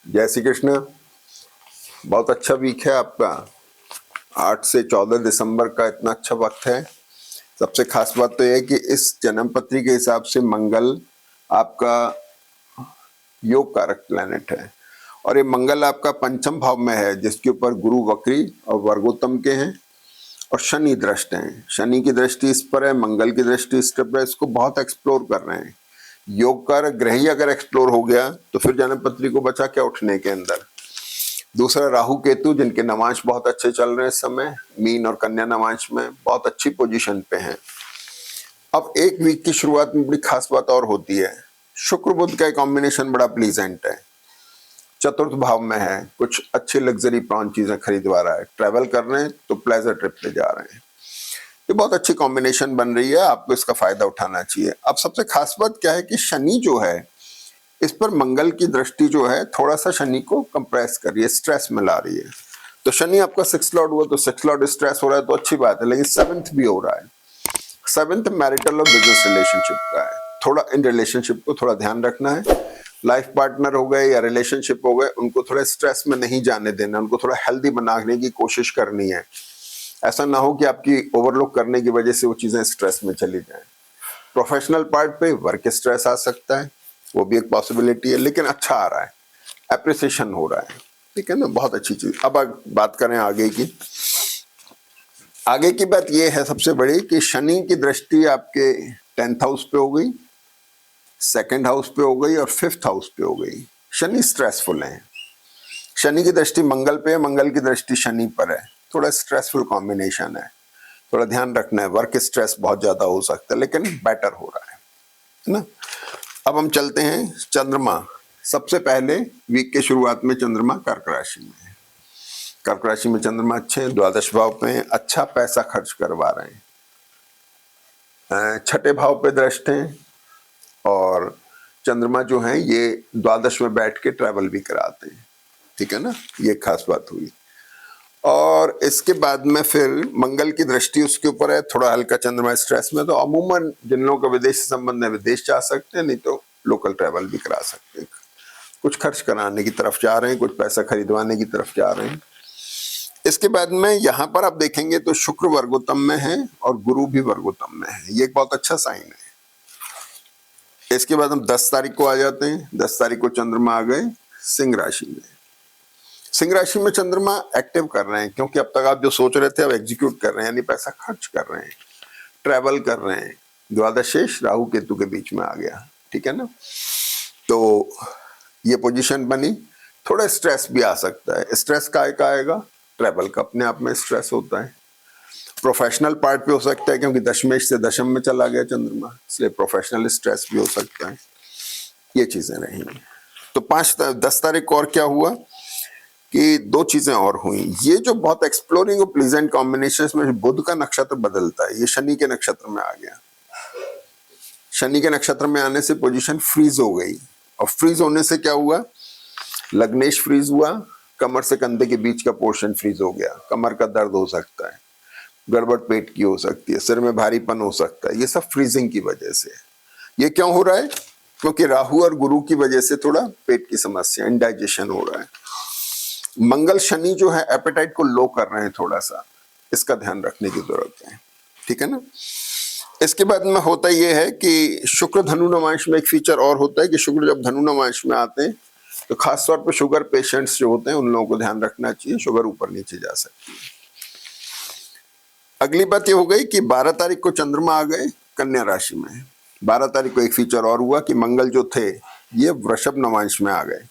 जय श्री कृष्ण। बहुत अच्छा वीक है आपका। 8 से 14 दिसंबर का इतना अच्छा वक्त है। सबसे खास बात तो यह है कि इस जन्म पत्री के हिसाब से मंगल आपका योग कारक प्लैनेट है और ये मंगल आपका पंचम भाव में है, जिसके ऊपर गुरु वक्री और वर्गोत्तम के हैं और शनि दृष्ट हैं। शनि की दृष्टि इस पर है, मंगल की दृष्टि इस पर है। इसको बहुत एक्सप्लोर कर रहे हैं। योग कारक ग्रह ही अगर एक्सप्लोर हो गया तो फिर जन्म पत्री को बचा क्या उठने के अंदर। दूसरा राहु केतु, जिनके नवांश बहुत अच्छे चल रहे हैं इस समय, मीन और कन्या नवांश में बहुत अच्छी पोजीशन पे हैं। अब एक वीक की शुरुआत में बड़ी खास बात और होती है। शुक्र बुध का कॉम्बिनेशन बड़ा प्लीजेंट है, चतुर्थ भाव में है, कुछ अच्छे लग्जरी प्राउन चीजें खरीदवा रहा है, ट्रैवल कर रहे हैं तो प्लेजर ट्रिप पे जा रहे हैं। ये बहुत अच्छी कॉम्बिनेशन बन रही है, आपको इसका फायदा उठाना चाहिए। अब सबसे खास बात क्या है कि शनि जो है इस पर मंगल की दृष्टि जो है थोड़ा सा शनि को कंप्रेस कर रही है, स्ट्रेस में ला रही है। तो शनि आपका 6 लॉर्ड हुआ तो 6 लॉर्ड स्ट्रेस हो रहा है तो अच्छी बात है, लेकिन 7th भी हो रहा है। 7th मैरिटल और बिजनेस रिलेशनशिप का है। थोड़ा इन रिलेशनशिप को थोड़ा ध्यान रखना है। लाइफ पार्टनर हो गए या रिलेशनशिप हो गए, उनको थोड़ा स्ट्रेस में नहीं जाने देना, उनको थोड़ा हेल्दी बनाने की कोशिश करनी है। ऐसा ना हो कि आपकी ओवरलुक करने की वजह से वो चीजें स्ट्रेस में चली जाएं। प्रोफेशनल पार्ट पे वर्क स्ट्रेस आ सकता है, वो भी एक पॉसिबिलिटी है, लेकिन अच्छा आ रहा है, एप्रिसिएशन हो रहा है, ठीक है ना, बहुत अच्छी चीज। अब बात करें आगे की। आगे की बात यह है सबसे बड़ी कि शनि की दृष्टि आपके 10th हाउस पे हो गई, 2nd हाउस पे हो गई और 5th हाउस पे हो गई। शनि स्ट्रेसफुल है। शनि की दृष्टि मंगल पे है, मंगल की दृष्टि शनि पर है। थोड़ा स्ट्रेसफुल कॉम्बिनेशन है, थोड़ा ध्यान रखना है। वर्क स्ट्रेस बहुत ज्यादा हो सकता है, लेकिन बेटर हो रहा है ना। अब हम चलते हैं चंद्रमा। सबसे पहले वीक के शुरुआत में चंद्रमा कर्क राशि में है। कर्क राशि में चंद्रमा अच्छे हैं, द्वादश भाव पे हैं, अच्छा पैसा खर्च करवा रहे हैं। 6ठे भाव पे दृष्ट हैं और चंद्रमा जो है ये द्वादश में बैठ के ट्रैवल भी कराते हैं, ठीक है ना, ये खास बात हुई। और इसके बाद में फिर मंगल की दृष्टि उसके ऊपर है, थोड़ा हल्का चंद्रमा स्ट्रेस में। तो अमूमन जिन लोगों का विदेश से संबंध है विदेश जा सकते हैं, नहीं तो लोकल ट्रैवल भी करा सकते हैं। कुछ खर्च कराने की तरफ जा रहे हैं, कुछ पैसा खरीदवाने की तरफ जा रहे हैं। इसके बाद में यहाँ पर आप देखेंगे तो शुक्र वर्गोत्तम में है और गुरु भी वर्गोत्तम में है, ये एक बहुत अच्छा साइन है। इसके बाद हम 10 तारीख को आ जाते हैं। 10 तारीख को चंद्रमा आ गए सिंह राशि में। सिंह राशि में चंद्रमा एक्टिव कर रहे हैं, क्योंकि अब तक आप जो सोच रहे थे अब एग्जीक्यूट कर रहे हैं, यानी पैसा खर्च कर रहे हैं, ट्रैवल कर रहे हैं। द्वादश शेष राहु केतु के बीच में आ गया, ठीक है ना। तो ये पोजीशन बनी, थोड़ा स्ट्रेस भी आ सकता है। स्ट्रेस का आएगा, ट्रैवल का अपने आप में स्ट्रेस होता है। प्रोफेशनल पार्ट पे हो सकता है, क्योंकि दशमेश से दशम में चला गया चंद्रमा, इसलिए प्रोफेशनल स्ट्रेस भी हो सकता है। ये चीजें रही। तो 10 तारीख को और क्या हुआ कि 2 चीजें और हुई। ये जो बहुत एक्सप्लोरिंग और प्लीजेंट कॉम्बिनेशन में बुध का नक्षत्र बदलता है, ये शनि के नक्षत्र में आ गया। शनि के नक्षत्र में आने से पोजीशन फ्रीज हो गई, और फ्रीज होने से क्या हुआ, लग्नेश फ्रीज हुआ, कमर से कंधे के बीच का पोर्शन फ्रीज हो गया। कमर का दर्द हो सकता है, गड़बड़ पेट की हो सकती है, सिर में भारीपन हो सकता है, ये सब फ्रीजिंग की वजह से। ये क्यों हो रहा है, क्योंकि राहु और गुरु की वजह से थोड़ा पेट की समस्या, इंडाइजेशन हो रहा है। मंगल शनि जो है एपेटाइट को लो कर रहे हैं थोड़ा सा, इसका ध्यान रखने की जरूरत है, ठीक है ना। इसके बाद में होता यह है कि शुक्र धनु नवांश में एक फीचर और होता है कि शुक्र जब धनु नवांश में आते हैं तो खासतौर पर शुगर पेशेंट्स जो होते हैं उन लोगों को ध्यान रखना चाहिए, शुगर ऊपर नीचे जा सकती है। अगली बात ये हो गई कि 12 तारीख को चंद्रमा आ गए कन्या राशि में। 12 तारीख को एक फीचर और हुआ कि मंगल जो थे ये वृषभ नवांश में आ गए।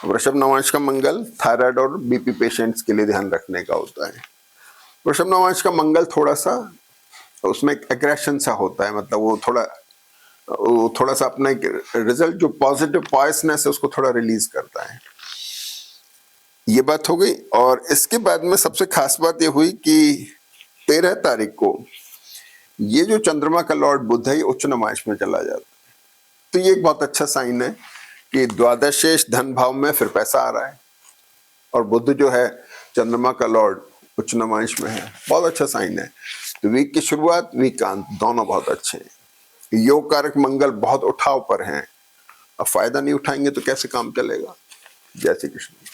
वृषभ नवांश का मंगल थायराइड और बीपी पेशेंट्स के लिए ध्यान रखने का होता है। वृषभ नवांश का मंगल थोड़ा सा उसमें एग्रेशन सा होता है, मतलब वो थोड़ा सा अपना रिजल्ट जो पॉजिटिव पॉइसनेस है उसको थोड़ा रिलीज करता है। ये बात हो गई। और इसके बाद में सबसे खास बात ये हुई कि 13 तारीख को ये जो चंद्रमा का लॉर्ड बुध है ये उच्च नवांश में चला जाता है। तो ये एक बहुत अच्छा साइन है कि द्वादश शेष धन भाव में फिर पैसा आ रहा है, और बुध जो है चंद्रमा का लॉर्ड उच्च नवांश में है, बहुत अच्छा साइन है। तो वीक की शुरुआत वीक का अंत दोनों बहुत अच्छे हैं। योग कारक मंगल बहुत उठाव पर हैं, अब फायदा नहीं उठाएंगे तो कैसे काम चलेगा। जय श्री कृष्ण।